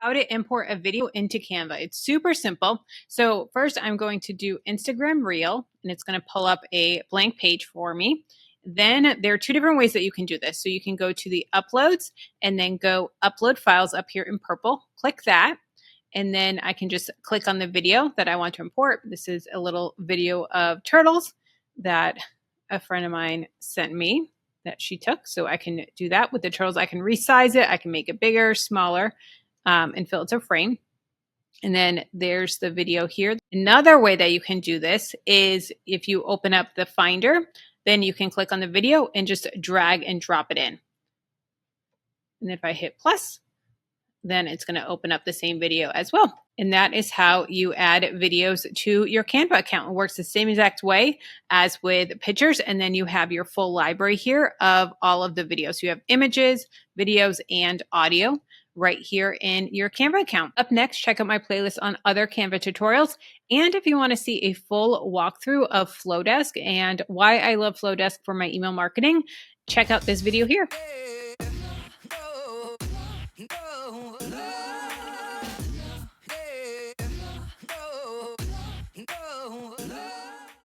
How to import a video into Canva. It's super simple. So first I'm going to do Instagram Reel, and it's going to pull up a blank page for me. Then there are two different ways that you can do this. So you can go to the uploads and then go upload files up here in purple. Click that. And then I can just click on the video that I want to import. This is a little video of turtles that a friend of mine sent me that she took. So I can do that with the turtles. I can resize it. I can make it bigger, smaller, and fill it to frame. And then there's the video here. Another way that you can do this is if you open up the Finder, then you can click on the video and just drag and drop it in. And if I hit plus, then it's going to open up the same video as well. And that is how you add videos to your Canva account. It works the same exact way as with pictures. And then you have your full library here of all of the videos. So you have images, videos, and audio right here in your Canva account. Up next, check out my playlist on other Canva tutorials. And if you want to see a full walkthrough of Flowdesk and why I love Flowdesk for my email marketing, check out this video here.